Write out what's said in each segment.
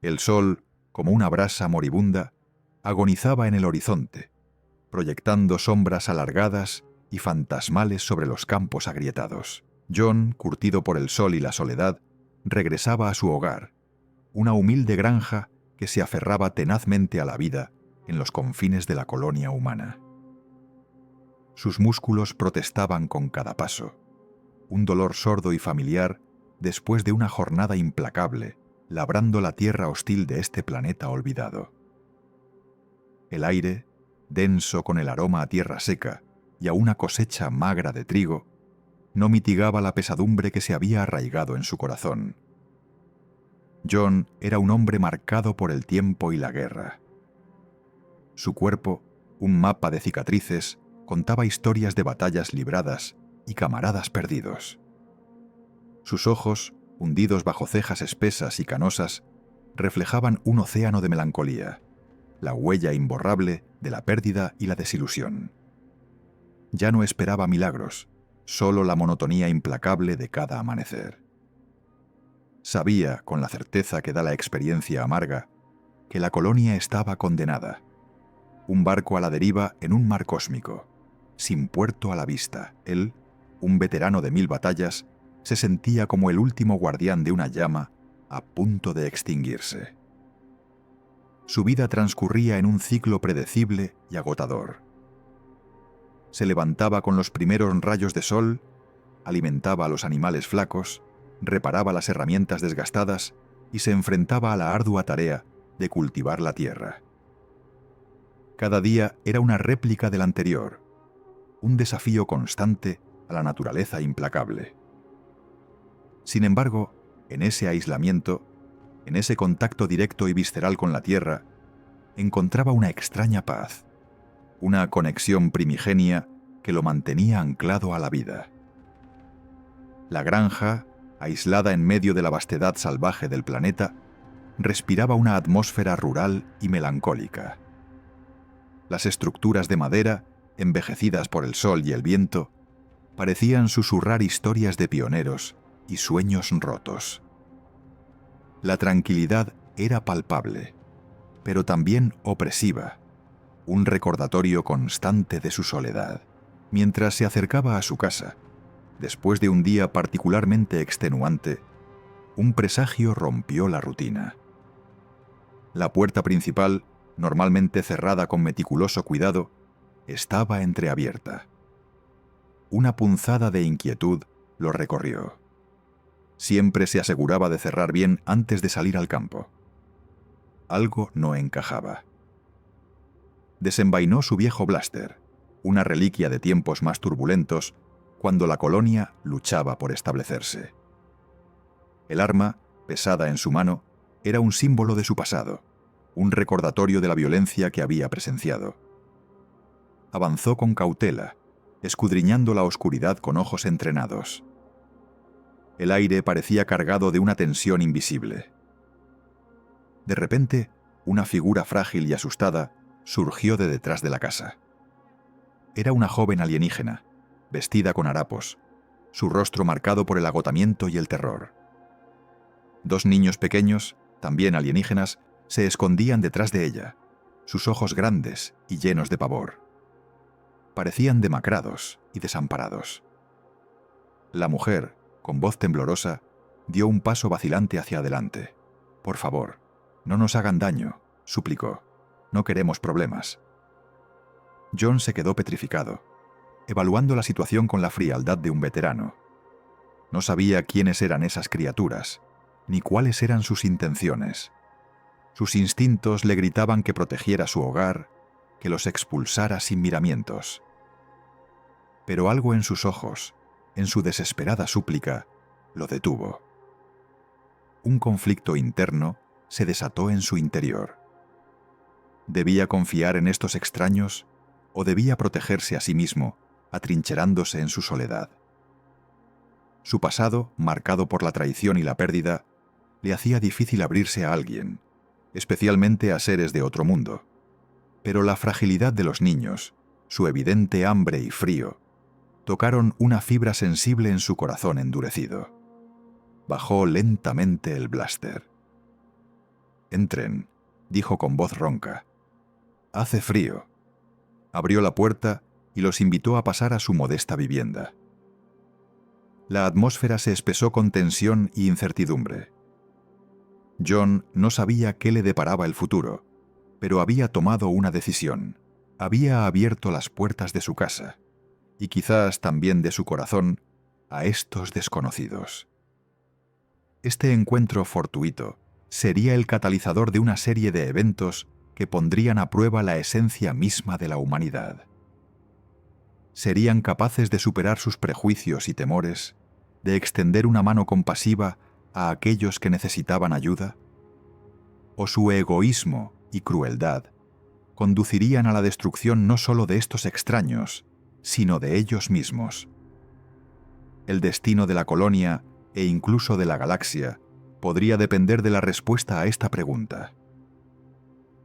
El sol, como una brasa moribunda, agonizaba en el horizonte, proyectando sombras alargadas y fantasmales sobre los campos agrietados. John, curtido por el sol y la soledad, regresaba a su hogar, una humilde granja que se aferraba tenazmente a la vida en los confines de la colonia humana. Sus músculos protestaban con cada paso, un dolor sordo y familiar después de una jornada implacable, labrando la tierra hostil de este planeta olvidado. El aire, denso con el aroma a tierra seca y a una cosecha magra de trigo, no mitigaba la pesadumbre que se había arraigado en su corazón. John era un hombre marcado por el tiempo y la guerra. Su cuerpo, un mapa de cicatrices, contaba historias de batallas libradas y camaradas perdidos. Sus ojos, hundidos bajo cejas espesas y canosas, reflejaban un océano de melancolía, la huella imborrable de la pérdida y la desilusión. Ya no esperaba milagros, solo la monotonía implacable de cada amanecer. Sabía, con la certeza que da la experiencia amarga, que la colonia estaba condenada. Un barco a la deriva en un mar cósmico, sin puerto a la vista. Él, un veterano de 1000 batallas, se sentía como el último guardián de una llama a punto de extinguirse. Su vida transcurría en un ciclo predecible y agotador. Se levantaba con los primeros rayos de sol, alimentaba a los animales flacos, reparaba las herramientas desgastadas y se enfrentaba a la ardua tarea de cultivar la tierra. Cada día era una réplica del anterior, un desafío constante a la naturaleza implacable. Sin embargo, en ese aislamiento, en ese contacto directo y visceral con la tierra, encontraba una extraña paz, una conexión primigenia que lo mantenía anclado a la vida. La granja, aislada en medio de la vastedad salvaje del planeta, respiraba una atmósfera rural y melancólica. Las estructuras de madera, envejecidas por el sol y el viento, parecían susurrar historias de pioneros y sueños rotos. La tranquilidad era palpable, pero también opresiva, un recordatorio constante de su soledad. Mientras se acercaba a su casa, después de un día particularmente extenuante, un presagio rompió la rutina. La puerta principal, normalmente cerrada con meticuloso cuidado, estaba entreabierta. Una punzada de inquietud lo recorrió. Siempre se aseguraba de cerrar bien antes de salir al campo. Algo no encajaba. Desenvainó su viejo blaster, una reliquia de tiempos más turbulentos, cuando la colonia luchaba por establecerse. El arma, pesada en su mano, era un símbolo de su pasado, un recordatorio de la violencia que había presenciado. Avanzó con cautela, escudriñando la oscuridad con ojos entrenados. El aire parecía cargado de una tensión invisible. De repente, una figura frágil y asustada surgió de detrás de la casa. Era una joven alienígena, vestida con harapos, su rostro marcado por el agotamiento y el terror. 2 niños pequeños, también alienígenas, se escondían detrás de ella, sus ojos grandes y llenos de pavor. Parecían demacrados y desamparados. La mujer, con voz temblorosa, dio un paso vacilante hacia adelante. «Por favor, no nos hagan daño», suplicó. «No queremos problemas». John se quedó petrificado, evaluando la situación con la frialdad de un veterano. No sabía quiénes eran esas criaturas, ni cuáles eran sus intenciones. Sus instintos le gritaban que protegiera su hogar, que los expulsara sin miramientos. Pero algo en sus ojos, en su desesperada súplica, lo detuvo. Un conflicto interno se desató en su interior. ¿Debía confiar en estos extraños o debía protegerse a sí mismo, atrincherándose en su soledad? Su pasado, marcado por la traición y la pérdida, le hacía difícil abrirse a alguien, especialmente a seres de otro mundo. Pero la fragilidad de los niños, su evidente hambre y frío, tocaron una fibra sensible en su corazón endurecido. Bajó lentamente el blaster. Entren, dijo con voz ronca. Hace frío. Abrió la puerta y los invitó a pasar a su modesta vivienda. La atmósfera se espesó con tensión y incertidumbre. John no sabía qué le deparaba el futuro, pero había tomado una decisión. Había abierto las puertas de su casa, y quizás también de su corazón, a estos desconocidos. Este encuentro fortuito sería el catalizador de una serie de eventos que pondrían a prueba la esencia misma de la humanidad. ¿Serían capaces de superar sus prejuicios y temores, de extender una mano compasiva a aquellos que necesitaban ayuda? ¿O su egoísmo y crueldad conducirían a la destrucción no solo de estos extraños, sino de ellos mismos? El destino de la colonia e incluso de la galaxia podría depender de la respuesta a esta pregunta.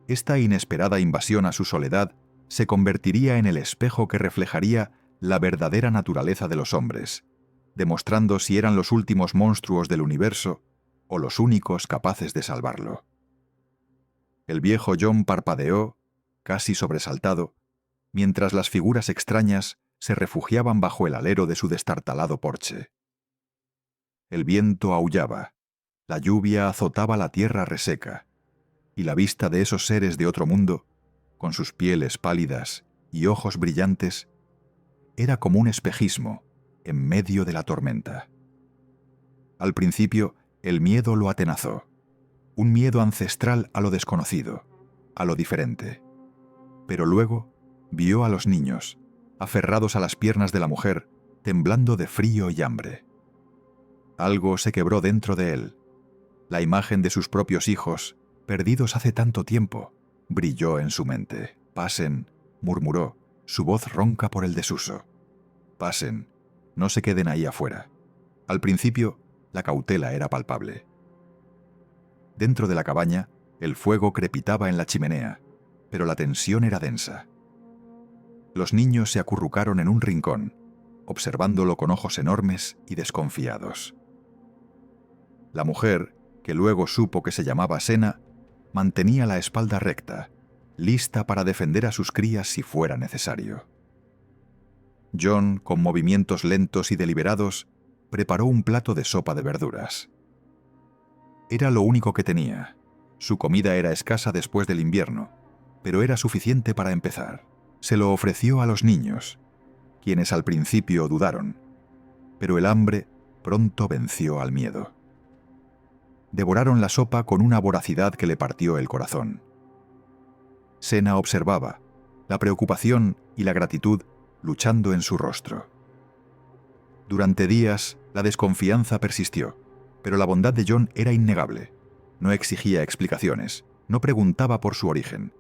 Esta inesperada invasión a su soledad se convertiría en el espejo que reflejaría la verdadera naturaleza de los hombres, demostrando si eran los últimos monstruos del universo o los únicos capaces de salvarlo. El viejo John parpadeó, casi sobresaltado, mientras las figuras extrañas se refugiaban bajo el alero de su destartalado porche. El viento aullaba, la lluvia azotaba la tierra reseca, y la vista de esos seres de otro mundo, con sus pieles pálidas y ojos brillantes, era como un espejismo en medio de la tormenta. Al principio, el miedo lo atenazó, un miedo ancestral a lo desconocido, a lo diferente. Pero luego vio a los niños, aferrados a las piernas de la mujer, temblando de frío y hambre. Algo se quebró dentro de él. La imagen de sus propios hijos, perdidos hace tanto tiempo, brilló en su mente. «Pasen», murmuró, su voz ronca por el desuso. «Pasen, no se queden ahí afuera». Al principio, la cautela era palpable. Dentro de la cabaña, el fuego crepitaba en la chimenea, pero la tensión era densa. Los niños se acurrucaron en un rincón, observándolo con ojos enormes y desconfiados. La mujer, que luego supo que se llamaba Sena, mantenía la espalda recta, lista para defender a sus crías si fuera necesario. John, con movimientos lentos y deliberados, preparó un plato de sopa de verduras. Era lo único que tenía. Su comida era escasa después del invierno, pero era suficiente para empezar. Se lo ofreció a los niños, quienes al principio dudaron, pero el hambre pronto venció al miedo. Devoraron la sopa con una voracidad que le partió el corazón. Sena observaba, la preocupación y la gratitud luchando en su rostro. Durante días, la desconfianza persistió, pero la bondad de John era innegable. No exigía explicaciones, no preguntaba por su origen.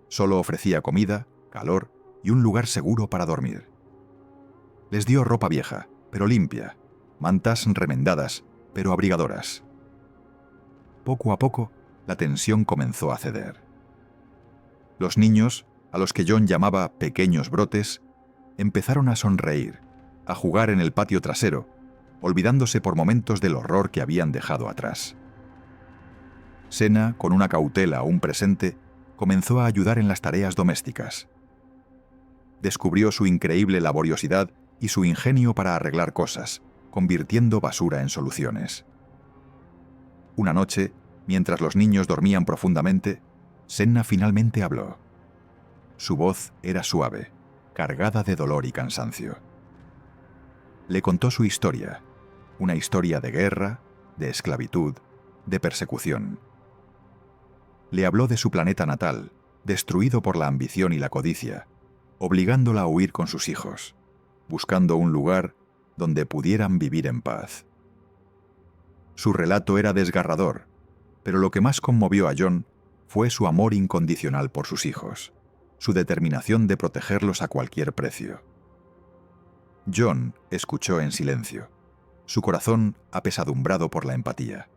Solo ofrecía comida, calor y un lugar seguro para dormir. Les dio ropa vieja, pero limpia, mantas remendadas, pero abrigadoras. Poco a poco, la tensión comenzó a ceder. Los niños, a los que John llamaba pequeños brotes, empezaron a sonreír, a jugar en el patio trasero, olvidándose por momentos del horror que habían dejado atrás. Sena, con una cautela aún presente, comenzó a ayudar en las tareas domésticas. Descubrió su increíble laboriosidad y su ingenio para arreglar cosas, convirtiendo basura en soluciones. Una noche, mientras los niños dormían profundamente, Senna finalmente habló. Su voz era suave, cargada de dolor y cansancio. Le contó su historia, una historia de guerra, de esclavitud, de persecución. Le habló de su planeta natal, destruido por la ambición y la codicia, obligándola a huir con sus hijos, buscando un lugar donde pudieran vivir en paz. Su relato era desgarrador, pero lo que más conmovió a John fue su amor incondicional por sus hijos, su determinación de protegerlos a cualquier precio. John escuchó en silencio, su corazón apesadumbrado por la empatía.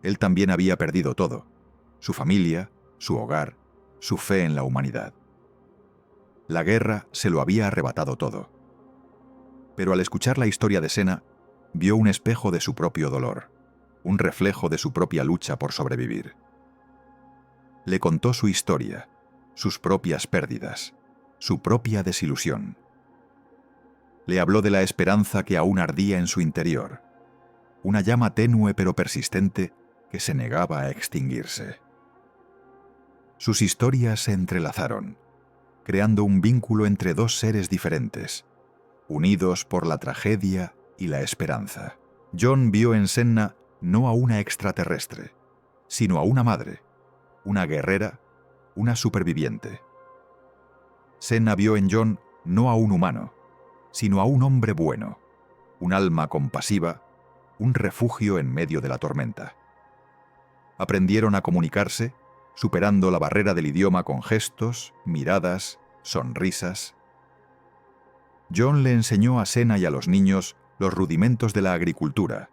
Él también había perdido todo, su familia, su hogar, su fe en la humanidad. La guerra se lo había arrebatado todo. Pero al escuchar la historia de Sena, vio un espejo de su propio dolor, un reflejo de su propia lucha por sobrevivir. Le contó su historia, sus propias pérdidas, su propia desilusión. Le habló de la esperanza que aún ardía en su interior, una llama tenue pero persistente que se negaba a extinguirse. Sus historias se entrelazaron, creando un vínculo entre dos seres diferentes, unidos por la tragedia y la esperanza. John vio en Senna no a una extraterrestre, sino a una madre, una guerrera, una superviviente. Senna vio en John no a un humano, sino a un hombre bueno, un alma compasiva, un refugio en medio de la tormenta. Aprendieron a comunicarse, superando la barrera del idioma con gestos, miradas, sonrisas. John le enseñó a Senna y a los niños los rudimentos de la agricultura,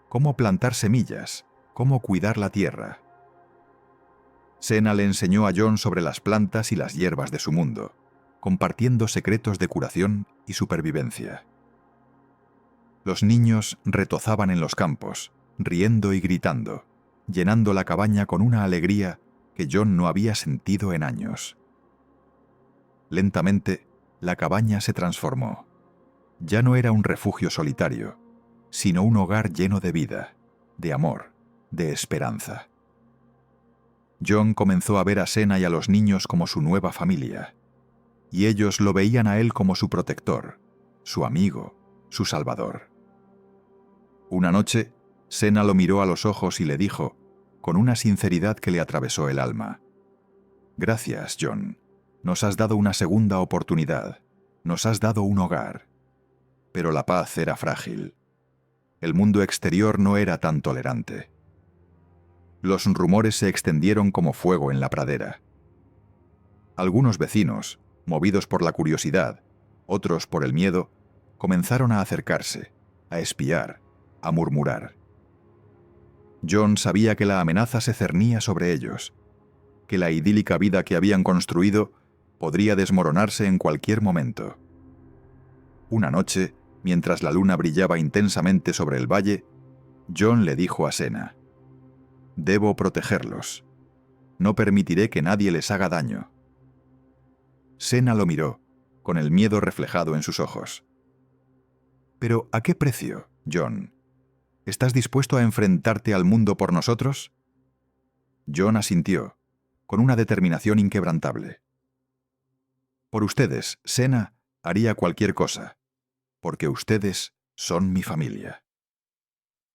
cómo plantar semillas, cómo cuidar la tierra. Senna le enseñó a John sobre las plantas y las hierbas de su mundo, compartiendo secretos de curación y supervivencia. Los niños retozaban en los campos, riendo y gritando, llenando la cabaña con una alegría que John no había sentido en años. Lentamente, la cabaña se transformó. Ya no era un refugio solitario, sino un hogar lleno de vida, de amor, de esperanza. John comenzó a ver a Senna y a los niños como su nueva familia, y ellos lo veían a él como su protector, su amigo, su salvador. Una noche, Senna lo miró a los ojos y le dijo, con una sinceridad que le atravesó el alma: «Gracias, John. Nos has dado una segunda oportunidad. Nos has dado un hogar». Pero la paz era frágil. El mundo exterior no era tan tolerante. Los rumores se extendieron como fuego en la pradera. Algunos vecinos, movidos por la curiosidad, otros por el miedo, comenzaron a acercarse, a espiar, a murmurar. John sabía que la amenaza se cernía sobre ellos, que la idílica vida que habían construido podría desmoronarse en cualquier momento. Una noche, mientras la luna brillaba intensamente sobre el valle, John le dijo a Senna: «Debo protegerlos. No permitiré que nadie les haga daño». Senna lo miró, con el miedo reflejado en sus ojos. «¿Pero a qué precio, John? ¿Estás dispuesto a enfrentarte al mundo por nosotros?» John asintió, con una determinación inquebrantable. «Por ustedes, Senna, haría cualquier cosa, porque ustedes son mi familia».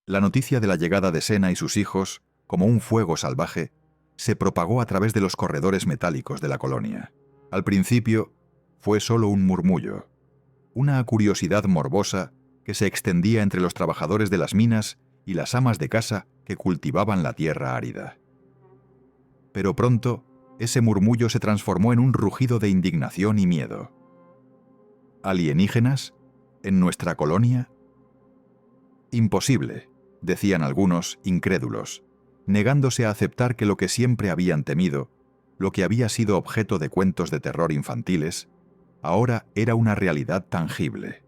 La noticia de la llegada de Senna y sus hijos, como un fuego salvaje, se propagó a través de los corredores metálicos de la colonia. Al principio, fue solo un murmullo, una curiosidad morbosa que se extendía entre los trabajadores de las minas y las amas de casa que cultivaban la tierra árida. Pero pronto, ese murmullo se transformó en un rugido de indignación y miedo. ¿Alienígenas? ¿En nuestra colonia? Imposible, decían algunos, incrédulos, negándose a aceptar que lo que siempre habían temido, lo que había sido objeto de cuentos de terror infantiles, ahora era una realidad tangible.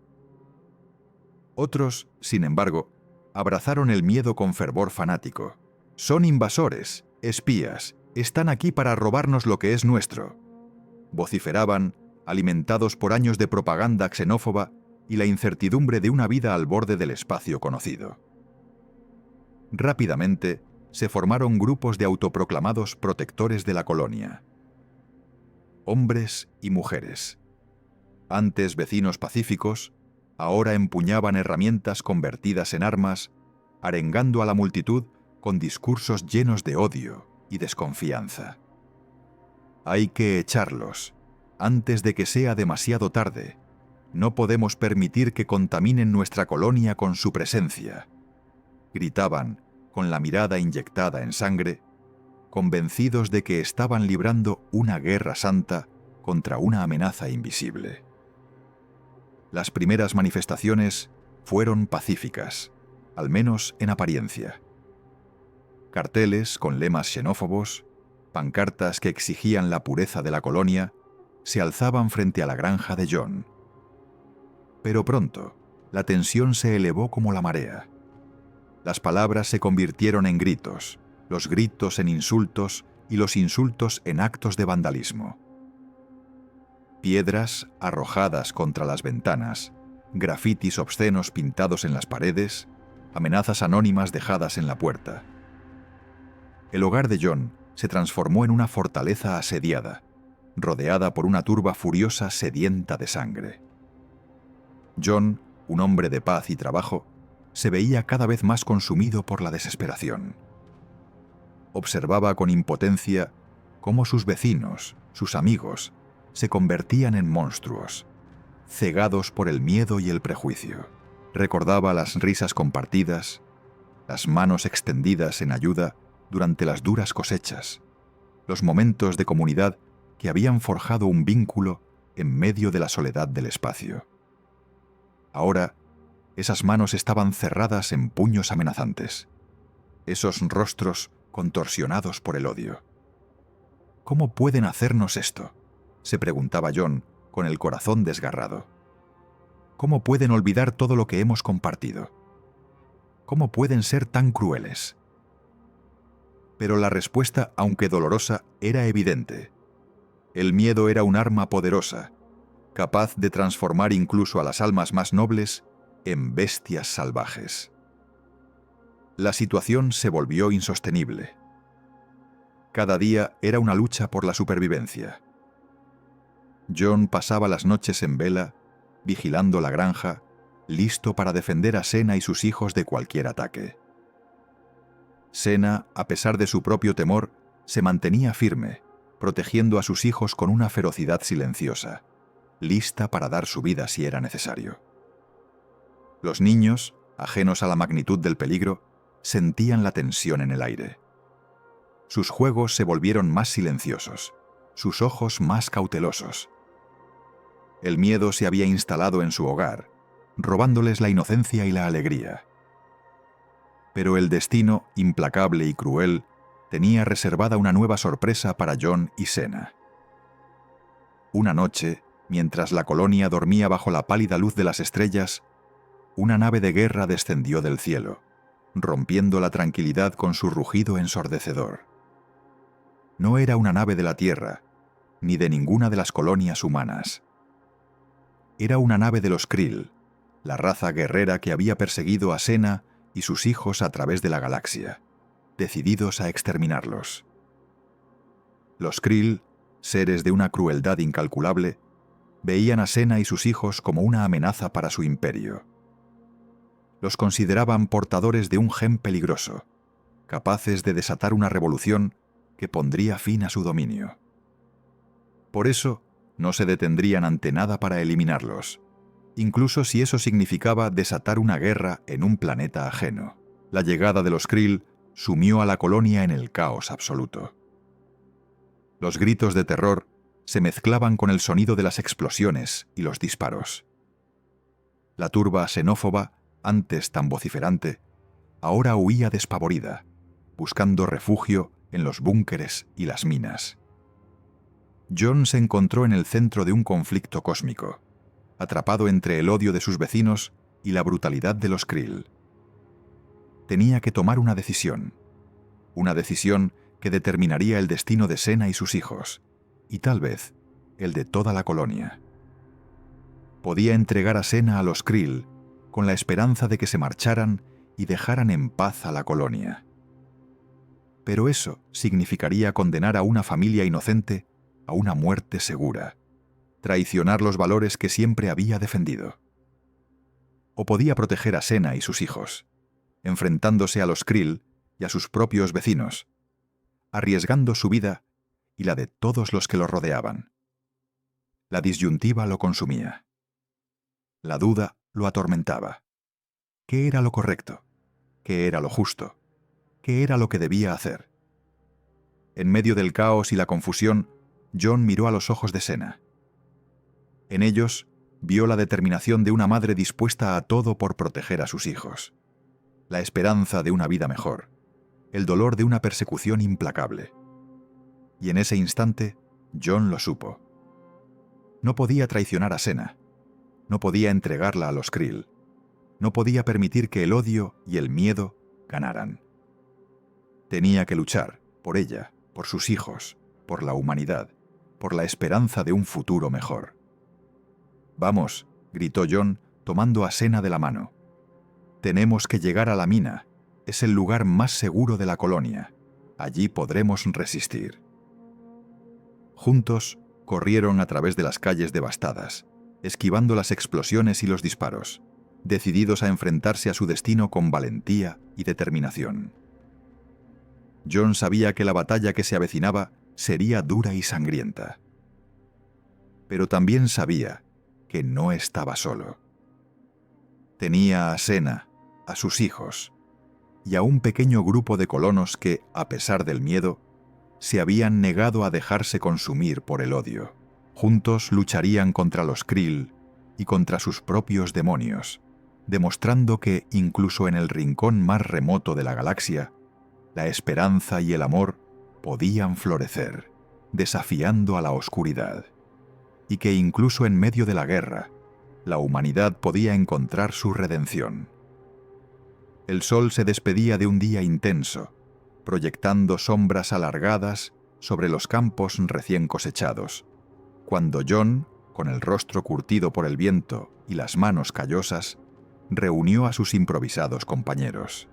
Otros, sin embargo, abrazaron el miedo con fervor fanático. «Son invasores, espías, están aquí para robarnos lo que es nuestro», vociferaban, alimentados por años de propaganda xenófoba y la incertidumbre de una vida al borde del espacio conocido. Rápidamente, se formaron grupos de autoproclamados protectores de la colonia. Hombres y mujeres. Antes vecinos pacíficos, ahora empuñaban herramientas convertidas en armas, arengando a la multitud con discursos llenos de odio y desconfianza. «Hay que echarlos, antes de que sea demasiado tarde. No podemos permitir que contaminen nuestra colonia con su presencia», gritaban, con la mirada inyectada en sangre, convencidos de que estaban librando una guerra santa contra una amenaza invisible. Las primeras manifestaciones fueron pacíficas, al menos en apariencia. Carteles con lemas xenófobos, pancartas que exigían la pureza de la colonia, se alzaban frente a la granja de John. Pero pronto, la tensión se elevó como la marea. Las palabras se convirtieron en gritos, los gritos en insultos y los insultos en actos de vandalismo. Piedras arrojadas contra las ventanas, grafitis obscenos pintados en las paredes, amenazas anónimas dejadas en la puerta. El hogar de John se transformó en una fortaleza asediada, rodeada por una turba furiosa sedienta de sangre. John, un hombre de paz y trabajo, se veía cada vez más consumido por la desesperación. Observaba con impotencia cómo sus vecinos, sus amigos, se convertían en monstruos, cegados por el miedo y el prejuicio. Recordaba las risas compartidas, las manos extendidas en ayuda durante las duras cosechas, los momentos de comunidad que habían forjado un vínculo en medio de la soledad del espacio. Ahora, esas manos estaban cerradas en puños amenazantes, esos rostros contorsionados por el odio. ¿Cómo pueden hacernos esto?, se preguntaba John con el corazón desgarrado. ¿Cómo pueden olvidar todo lo que hemos compartido? ¿Cómo pueden ser tan crueles? Pero la respuesta, aunque dolorosa, era evidente. El miedo era un arma poderosa, capaz de transformar incluso a las almas más nobles en bestias salvajes. La situación se volvió insostenible. Cada día era una lucha por la supervivencia. John pasaba las noches en vela, vigilando la granja, listo para defender a Sena y sus hijos de cualquier ataque. Sena, a pesar de su propio temor, se mantenía firme, protegiendo a sus hijos con una ferocidad silenciosa, lista para dar su vida si era necesario. Los niños, ajenos a la magnitud del peligro, sentían la tensión en el aire. Sus juegos se volvieron más silenciosos, sus ojos más cautelosos. El miedo se había instalado en su hogar, robándoles la inocencia y la alegría. Pero el destino, implacable y cruel, tenía reservada una nueva sorpresa para John y Sena. Una noche, mientras la colonia dormía bajo la pálida luz de las estrellas, una nave de guerra descendió del cielo, rompiendo la tranquilidad con su rugido ensordecedor. No era una nave de la Tierra, ni de ninguna de las colonias humanas. Era una nave de los Krill, la raza guerrera que había perseguido a Sena y sus hijos a través de la galaxia, decididos a exterminarlos. Los Krill, seres de una crueldad incalculable, veían a Sena y sus hijos como una amenaza para su imperio. Los consideraban portadores de un gen peligroso, capaces de desatar una revolución que pondría fin a su dominio. Por eso, no se detendrían ante nada para eliminarlos, incluso si eso significaba desatar una guerra en un planeta ajeno. La llegada de los Krill sumió a la colonia en el caos absoluto. Los gritos de terror se mezclaban con el sonido de las explosiones y los disparos. La turba xenófoba, antes tan vociferante, ahora huía despavorida, buscando refugio en los búnkeres y las minas. John se encontró en el centro de un conflicto cósmico, atrapado entre el odio de sus vecinos y la brutalidad de los Krill. Tenía que tomar una decisión que determinaría el destino de Sena y sus hijos, y tal vez el de toda la colonia. Podía entregar a Sena a los Krill con la esperanza de que se marcharan y dejaran en paz a la colonia. Pero eso significaría condenar a una familia inocente a una muerte segura, traicionar los valores que siempre había defendido. O podía proteger a Sena y sus hijos, enfrentándose a los Krill y a sus propios vecinos, arriesgando su vida y la de todos los que lo rodeaban. La disyuntiva lo consumía. La duda lo atormentaba. ¿Qué era lo correcto? ¿Qué era lo justo? ¿Qué era lo que debía hacer? En medio del caos y la confusión, John miró a los ojos de Sena. En ellos vio la determinación de una madre dispuesta a todo por proteger a sus hijos, la esperanza de una vida mejor, el dolor de una persecución implacable. Y en ese instante, John lo supo. No podía traicionar a Sena, no podía entregarla a los Krill, no podía permitir que el odio y el miedo ganaran. Tenía que luchar por ella, por sus hijos, por la humanidad, por la esperanza de un futuro mejor. «Vamos», gritó John, tomando a Sena de la mano. «Tenemos que llegar a la mina. Es el lugar más seguro de la colonia. Allí podremos resistir». Juntos corrieron a través de las calles devastadas, esquivando las explosiones y los disparos, decididos a enfrentarse a su destino con valentía y determinación. John sabía que la batalla que se avecinaba sería dura y sangrienta. Pero también sabía que no estaba solo. Tenía a Sena, a sus hijos, y a un pequeño grupo de colonos que, a pesar del miedo, se habían negado a dejarse consumir por el odio. Juntos lucharían contra los Krill y contra sus propios demonios, demostrando que, incluso en el rincón más remoto de la galaxia, la esperanza y el amor podían florecer, desafiando a la oscuridad, y que incluso en medio de la guerra, la humanidad podía encontrar su redención. El sol se despedía de un día intenso, proyectando sombras alargadas sobre los campos recién cosechados, cuando John, con el rostro curtido por el viento y las manos callosas, reunió a sus improvisados compañeros.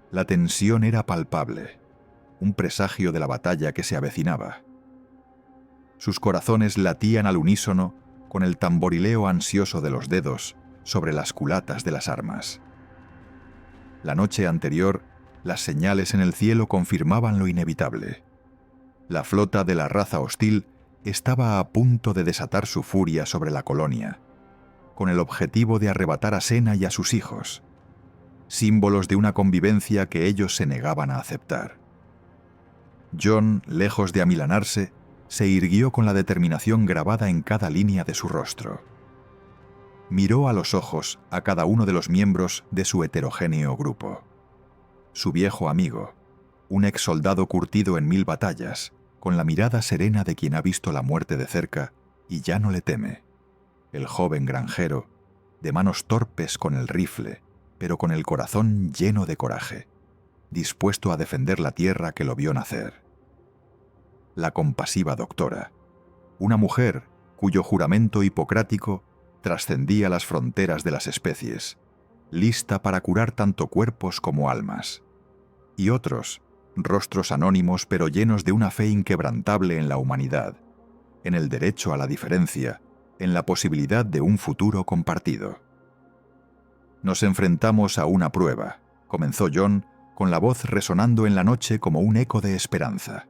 La tensión era palpable, un presagio de la batalla que se avecinaba. Sus corazones latían al unísono con el tamborileo ansioso de los dedos sobre las culatas de las armas. La noche anterior, las señales en el cielo confirmaban lo inevitable. La flota de la raza hostil estaba a punto de desatar su furia sobre la colonia, con el objetivo de arrebatar a Sena y a sus hijos, símbolos de una convivencia que ellos se negaban a aceptar. John, lejos de amilanarse, se irguió con la determinación grabada en cada línea de su rostro. Miró a los ojos a cada uno de los miembros de su heterogéneo grupo. Su viejo amigo, un ex soldado curtido en 1000 batallas, con la mirada serena de quien ha visto la muerte de cerca y ya no le teme. El joven granjero, de manos torpes con el rifle, pero con el corazón lleno de coraje, dispuesto a defender la tierra que lo vio nacer. La compasiva doctora, una mujer cuyo juramento hipocrático trascendía las fronteras de las especies, lista para curar tanto cuerpos como almas. Y otros, rostros anónimos pero llenos de una fe inquebrantable en la humanidad, en el derecho a la diferencia, en la posibilidad de un futuro compartido. «Nos enfrentamos a una prueba», comenzó John, con la voz resonando en la noche como un eco de esperanza.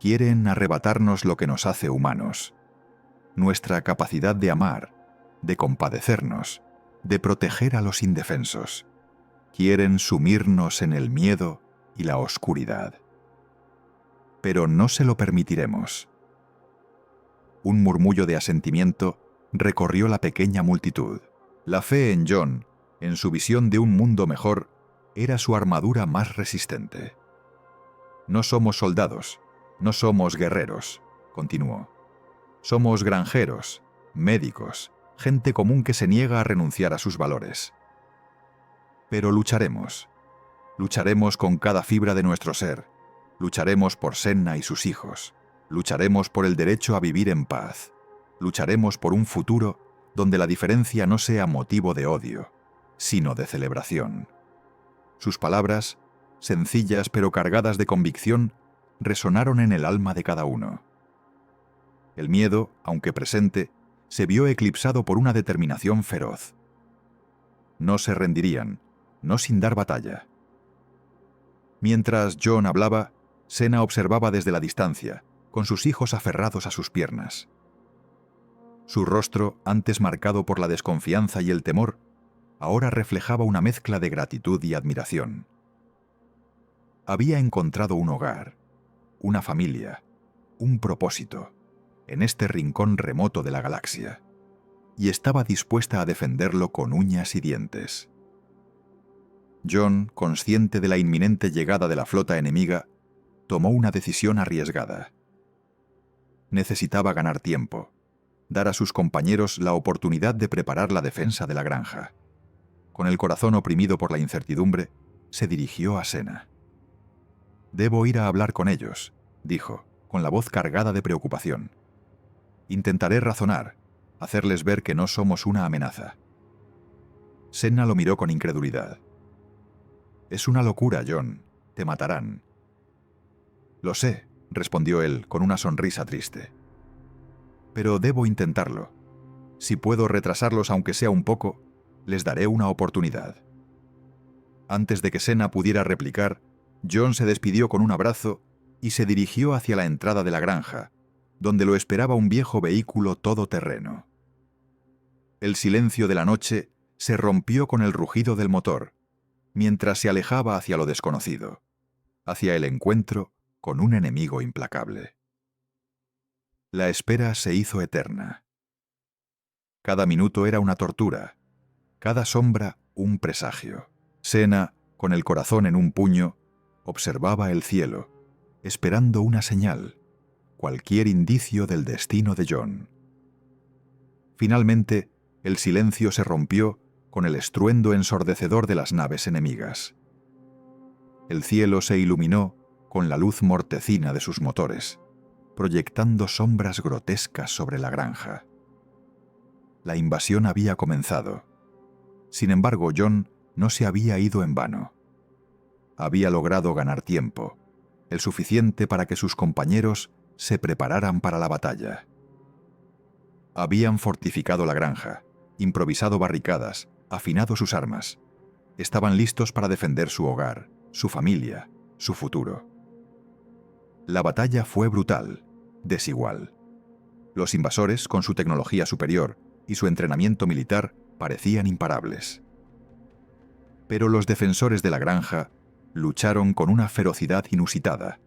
«Quieren arrebatarnos lo que nos hace humanos, nuestra capacidad de amar, de compadecernos, de proteger a los indefensos. Quieren sumirnos en el miedo y la oscuridad. Pero no se lo permitiremos». Un murmullo de asentimiento recorrió la pequeña multitud. La fe en John, en su visión de un mundo mejor, era su armadura más resistente. «No somos soldados, no somos guerreros», continuó. «Somos granjeros, médicos, gente común que se niega a renunciar a sus valores. Pero lucharemos. Lucharemos con cada fibra de nuestro ser. Lucharemos por Senna y sus hijos. Lucharemos por el derecho a vivir en paz. Lucharemos por un futuro donde la diferencia no sea motivo de odio, sino de celebración». Sus palabras, sencillas pero cargadas de convicción, resonaron en el alma de cada uno. El miedo, aunque presente, se vio eclipsado por una determinación feroz. No se rendirían, no sin dar batalla. Mientras John hablaba, Sena observaba desde la distancia, con sus hijos aferrados a sus piernas. Su rostro, antes marcado por la desconfianza y el temor, ahora reflejaba una mezcla de gratitud y admiración. Había encontrado un hogar, una familia, un propósito, en este rincón remoto de la galaxia, y estaba dispuesta a defenderlo con uñas y dientes. John, consciente de la inminente llegada de la flota enemiga, tomó una decisión arriesgada. Necesitaba ganar tiempo, dar a sus compañeros la oportunidad de preparar la defensa de la granja. Con el corazón oprimido por la incertidumbre, se dirigió a Sena. Debo ir a hablar con ellos, dijo, con la voz cargada de preocupación. Intentaré razonar, hacerles ver que no somos una amenaza. Senna lo miró con incredulidad. Es una locura, John. Te matarán. Lo sé, respondió él con una sonrisa triste. Pero debo intentarlo. Si puedo retrasarlos aunque sea un poco, les daré una oportunidad. Antes de que Senna pudiera replicar, John se despidió con un abrazo y se dirigió hacia la entrada de la granja, donde lo esperaba un viejo vehículo todoterreno. El silencio de la noche se rompió con el rugido del motor, mientras se alejaba hacia lo desconocido, hacia el encuentro con un enemigo implacable. La espera se hizo eterna. Cada minuto era una tortura, cada sombra un presagio. Senna, con el corazón en un puño, observaba el cielo, esperando una señal, cualquier indicio del destino de John. Finalmente, el silencio se rompió con el estruendo ensordecedor de las naves enemigas. El cielo se iluminó con la luz mortecina de sus motores, proyectando sombras grotescas sobre la granja. La invasión había comenzado. Sin embargo, John no se había ido en vano. Había logrado ganar tiempo, el suficiente para que sus compañeros se prepararan para la batalla. Habían fortificado la granja, improvisado barricadas, afinado sus armas. Estaban listos para defender su hogar, su familia, su futuro. La batalla fue brutal, desigual. Los invasores, con su tecnología superior y su entrenamiento militar, parecían imparables. Pero los defensores de la granja lucharon con una ferocidad inusitada,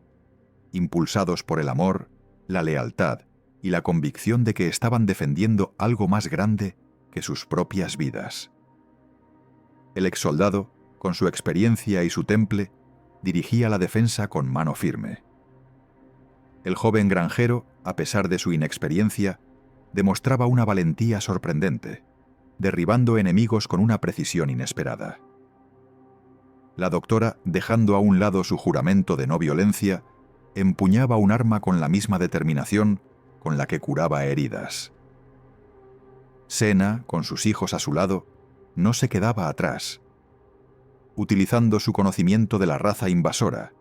impulsados por el amor, la lealtad y la convicción de que estaban defendiendo algo más grande que sus propias vidas. El exsoldado, con su experiencia y su temple, dirigía la defensa con mano firme. El joven granjero, a pesar de su inexperiencia, demostraba una valentía sorprendente, derribando enemigos con una precisión inesperada. La doctora, dejando a un lado su juramento de no violencia, empuñaba un arma con la misma determinación con la que curaba heridas. Senna, con sus hijos a su lado, no se quedaba atrás. Utilizando su conocimiento de la raza invasora,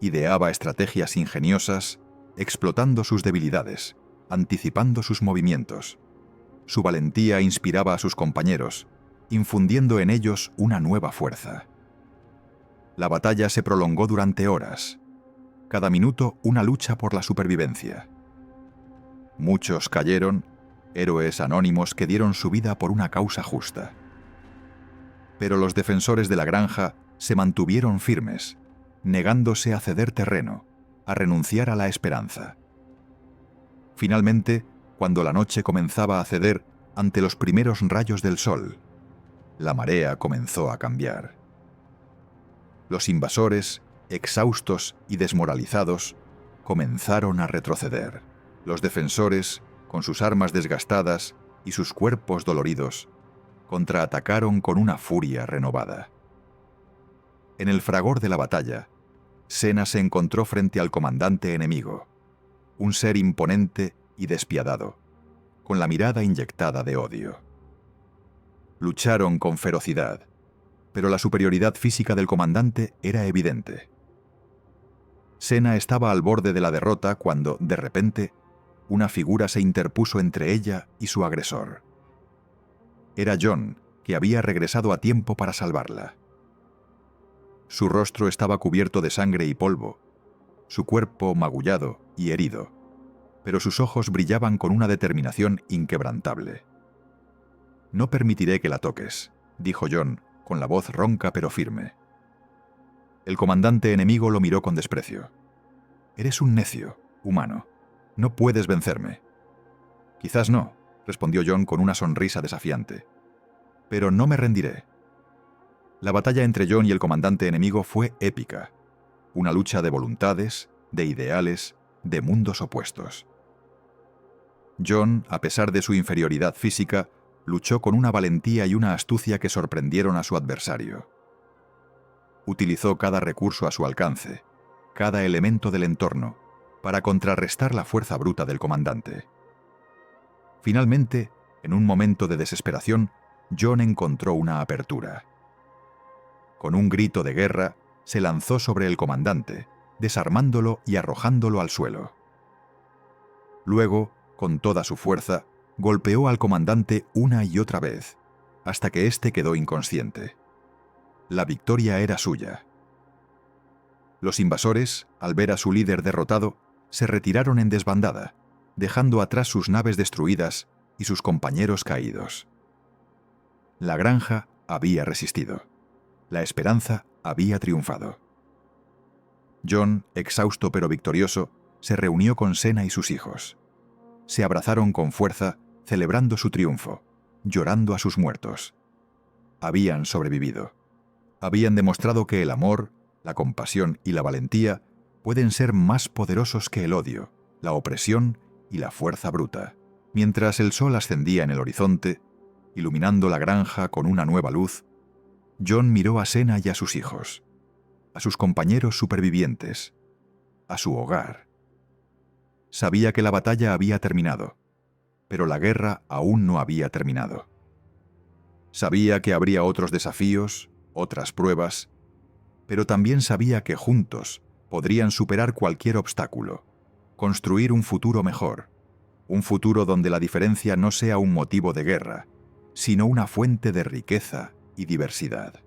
ideaba estrategias ingeniosas, explotando sus debilidades, anticipando sus movimientos. Su valentía inspiraba a sus compañeros, infundiendo en ellos una nueva fuerza. La batalla se prolongó durante horas. Cada minuto una lucha por la supervivencia. Muchos cayeron, héroes anónimos que dieron su vida por una causa justa. Pero los defensores de la granja se mantuvieron firmes, negándose a ceder terreno, a renunciar a la esperanza. Finalmente, cuando la noche comenzaba a ceder ante los primeros rayos del sol, la marea comenzó a cambiar. Los invasores, exhaustos y desmoralizados, comenzaron a retroceder. Los defensores, con sus armas desgastadas y sus cuerpos doloridos, contraatacaron con una furia renovada. En el fragor de la batalla, Senna se encontró frente al comandante enemigo, un ser imponente y despiadado, con la mirada inyectada de odio. Lucharon con ferocidad, pero la superioridad física del comandante era evidente. Senna estaba al borde de la derrota cuando, de repente, una figura se interpuso entre ella y su agresor. Era John, que había regresado a tiempo para salvarla. Su rostro estaba cubierto de sangre y polvo, su cuerpo magullado y herido, pero sus ojos brillaban con una determinación inquebrantable. «No permitiré que la toques», dijo John, con la voz ronca pero firme. El comandante enemigo lo miró con desprecio. «Eres un necio, humano. No puedes vencerme». «Quizás no», respondió John con una sonrisa desafiante. «Pero no me rendiré». La batalla entre John y el comandante enemigo fue épica. Una lucha de voluntades, de ideales, de mundos opuestos. John, a pesar de su inferioridad física, luchó con una valentía y una astucia que sorprendieron a su adversario. Utilizó cada recurso a su alcance, cada elemento del entorno para contrarrestar la fuerza bruta del comandante. Finalmente, en un momento de desesperación, Jon encontró una apertura. Con un grito de guerra, se lanzó sobre el comandante, desarmándolo y arrojándolo al suelo. Luego, con toda su fuerza, golpeó al comandante una y otra vez, hasta que éste quedó inconsciente. La victoria era suya. Los invasores, al ver a su líder derrotado, se retiraron en desbandada, dejando atrás sus naves destruidas y sus compañeros caídos. La granja había resistido. La esperanza había triunfado. Jon, exhausto pero victorioso, se reunió con Senna y sus hijos. Se abrazaron con fuerza, celebrando su triunfo, llorando a sus muertos. Habían sobrevivido. Habían demostrado que el amor, la compasión y la valentía pueden ser más poderosos que el odio, la opresión y la fuerza bruta. Mientras el sol ascendía en el horizonte, iluminando la granja con una nueva luz, Jon miró a Senna y a sus hijos, a sus compañeros supervivientes, a su hogar. Sabía que la batalla había terminado, pero la guerra aún no había terminado. Sabía que habría otros desafíos, otras pruebas, pero también sabía que juntos podrían superar cualquier obstáculo, construir un futuro mejor, un futuro donde la diferencia no sea un motivo de guerra, sino una fuente de riqueza y diversidad.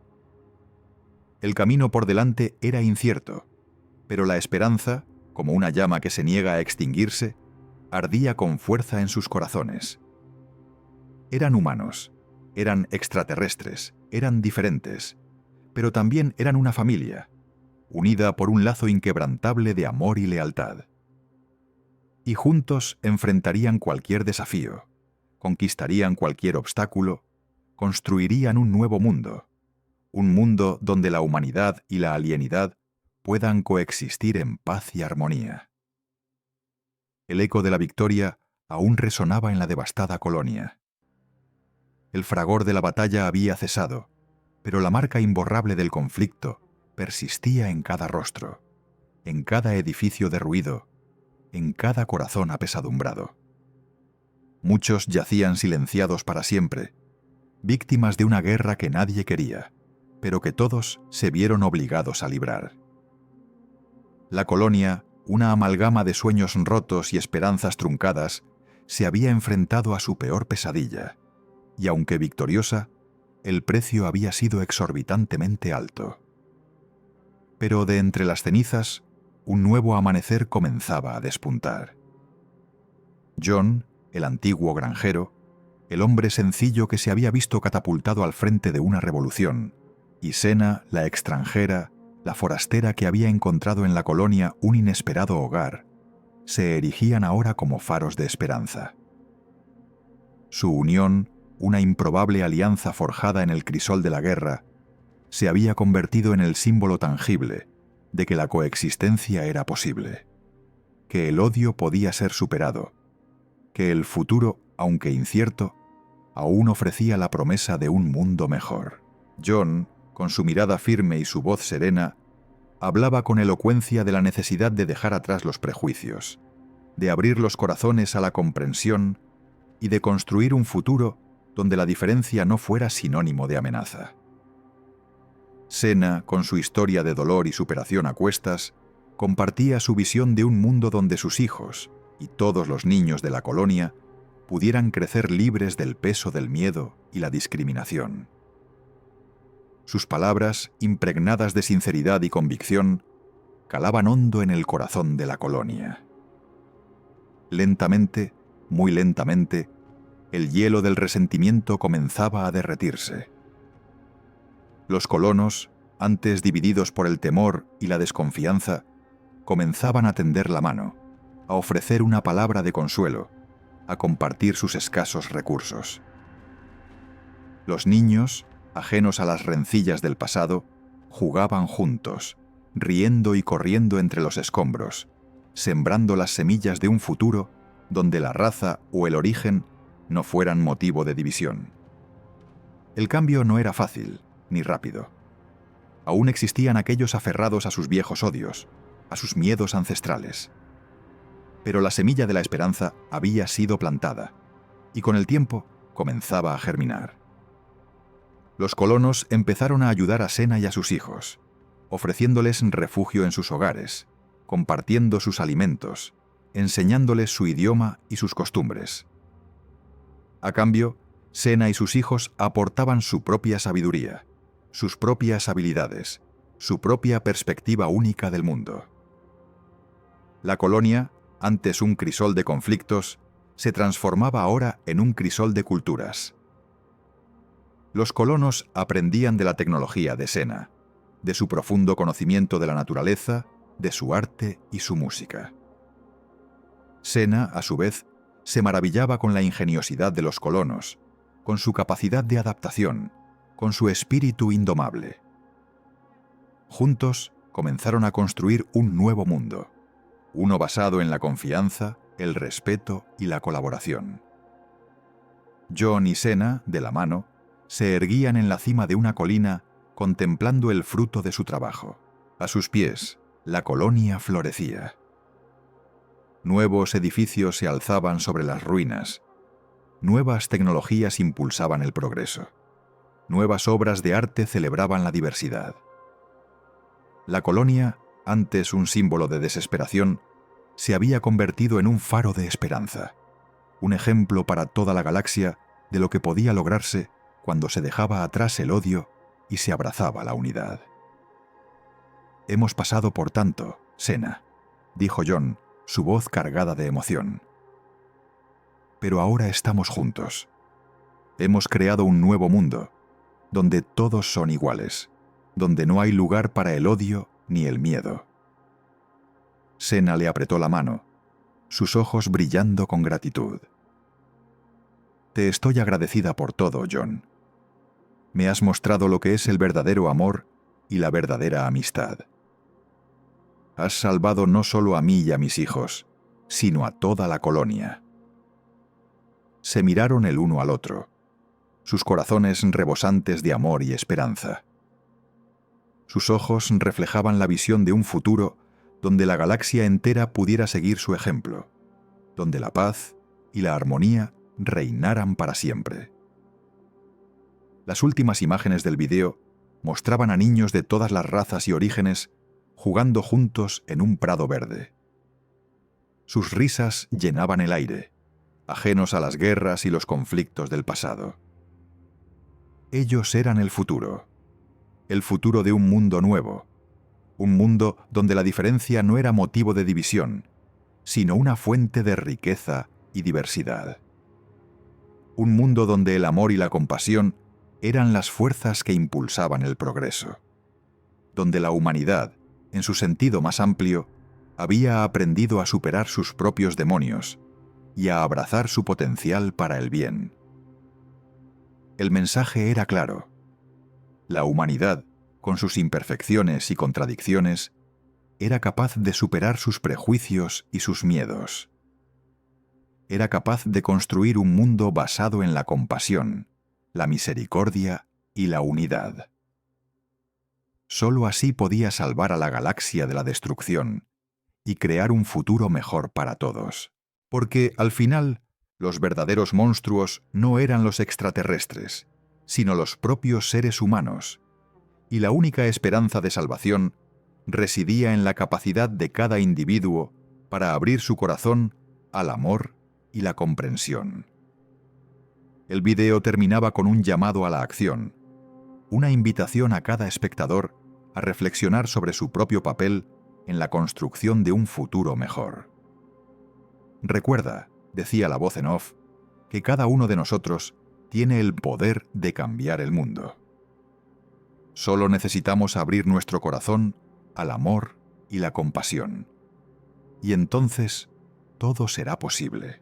El camino por delante era incierto, pero la esperanza, como una llama que se niega a extinguirse, ardía con fuerza en sus corazones. Eran humanos, eran extraterrestres, eran diferentes, pero también eran una familia, unida por un lazo inquebrantable de amor y lealtad. Y juntos enfrentarían cualquier desafío, conquistarían cualquier obstáculo, construirían un nuevo mundo, un mundo donde la humanidad y la alienidad puedan coexistir en paz y armonía. El eco de la victoria aún resonaba en la devastada colonia. El fragor de la batalla había cesado, pero la marca imborrable del conflicto persistía en cada rostro, en cada edificio derruido, en cada corazón apesadumbrado. Muchos yacían silenciados para siempre, víctimas de una guerra que nadie quería, pero que todos se vieron obligados a librar. La colonia, una amalgama de sueños rotos y esperanzas truncadas, se había enfrentado a su peor pesadilla, y aunque victoriosa, el precio había sido exorbitantemente alto. Pero de entre las cenizas, un nuevo amanecer comenzaba a despuntar. Jon, el antiguo granjero, el hombre sencillo que se había visto catapultado al frente de una revolución, y Senna, la extranjera, la forastera que había encontrado en la colonia un inesperado hogar, se erigían ahora como faros de esperanza. Su unión, una improbable alianza forjada en el crisol de la guerra, se había convertido en el símbolo tangible de que la coexistencia era posible, que el odio podía ser superado, que el futuro, aunque incierto, aún ofrecía la promesa de un mundo mejor. Jon, con su mirada firme y su voz serena, hablaba con elocuencia de la necesidad de dejar atrás los prejuicios, de abrir los corazones a la comprensión y de construir un futuro donde la diferencia no fuera sinónimo de amenaza. Senna, con su historia de dolor y superación a cuestas, compartía su visión de un mundo donde sus hijos y todos los niños de la colonia pudieran crecer libres del peso del miedo y la discriminación. Sus palabras, impregnadas de sinceridad y convicción, calaban hondo en el corazón de la colonia. Lentamente, muy lentamente, el hielo del resentimiento comenzaba a derretirse. Los colonos, antes divididos por el temor y la desconfianza, comenzaban a tender la mano, a ofrecer una palabra de consuelo, a compartir sus escasos recursos. Los niños, ajenos a las rencillas del pasado, jugaban juntos, riendo y corriendo entre los escombros, sembrando las semillas de un futuro donde la raza o el origen no fueran motivo de división. El cambio no era fácil ni rápido. Aún existían aquellos aferrados a sus viejos odios, a sus miedos ancestrales. Pero la semilla de la esperanza había sido plantada, y con el tiempo comenzaba a germinar. Los colonos empezaron a ayudar a Sena y a sus hijos, ofreciéndoles refugio en sus hogares, compartiendo sus alimentos, enseñándoles su idioma y sus costumbres. A cambio, Sena y sus hijos aportaban su propia sabiduría, sus propias habilidades, su propia perspectiva única del mundo. La colonia, antes un crisol de conflictos, se transformaba ahora en un crisol de culturas. Los colonos aprendían de la tecnología de Sena, de su profundo conocimiento de la naturaleza, de su arte y su música. Sena, a su vez, se maravillaba con la ingeniosidad de los colonos, con su capacidad de adaptación, con su espíritu indomable. Juntos comenzaron a construir un nuevo mundo, uno basado en la confianza, el respeto y la colaboración. John y Sena, de la mano, se erguían en la cima de una colina contemplando el fruto de su trabajo. A sus pies, la colonia florecía. Nuevos edificios se alzaban sobre las ruinas. Nuevas tecnologías impulsaban el progreso. Nuevas obras de arte celebraban la diversidad. La colonia, antes un símbolo de desesperación, se había convertido en un faro de esperanza, un ejemplo para toda la galaxia de lo que podía lograrse cuando se dejaba atrás el odio y se abrazaba la unidad. «Hemos pasado por tanto, Sena», dijo John, su voz cargada de emoción. «Pero ahora estamos juntos. Hemos creado un nuevo mundo, donde todos son iguales, donde no hay lugar para el odio ni el miedo». Sena le apretó la mano, sus ojos brillando con gratitud. «Te estoy agradecida por todo, John. Me has mostrado lo que es el verdadero amor y la verdadera amistad. Has salvado no solo a mí y a mis hijos, sino a toda la colonia». Se miraron el uno al otro, sus corazones rebosantes de amor y esperanza. Sus ojos reflejaban la visión de un futuro donde la galaxia entera pudiera seguir su ejemplo, donde la paz y la armonía reinaran para siempre. Las últimas imágenes del video mostraban a niños de todas las razas y orígenes jugando juntos en un prado verde. Sus risas llenaban el aire, ajenos a las guerras y los conflictos del pasado. Ellos eran el futuro de un mundo nuevo, un mundo donde la diferencia no era motivo de división, sino una fuente de riqueza y diversidad. Un mundo donde el amor y la compasión eran las fuerzas que impulsaban el progreso, donde la humanidad, en su sentido más amplio, había aprendido a superar sus propios demonios y a abrazar su potencial para el bien. El mensaje era claro. La humanidad, con sus imperfecciones y contradicciones, era capaz de superar sus prejuicios y sus miedos. Era capaz de construir un mundo basado en la compasión, la misericordia y la unidad. Solo así podía salvar a la galaxia de la destrucción y crear un futuro mejor para todos. Porque, al final, los verdaderos monstruos no eran los extraterrestres, sino los propios seres humanos, y la única esperanza de salvación residía en la capacidad de cada individuo para abrir su corazón al amor y la comprensión. El video terminaba con un llamado a la acción, una invitación a cada espectador a reflexionar sobre su propio papel en la construcción de un futuro mejor. «Recuerda», decía la voz en off, «que cada uno de nosotros tiene el poder de cambiar el mundo. Solo necesitamos abrir nuestro corazón al amor y la compasión. Y entonces todo será posible».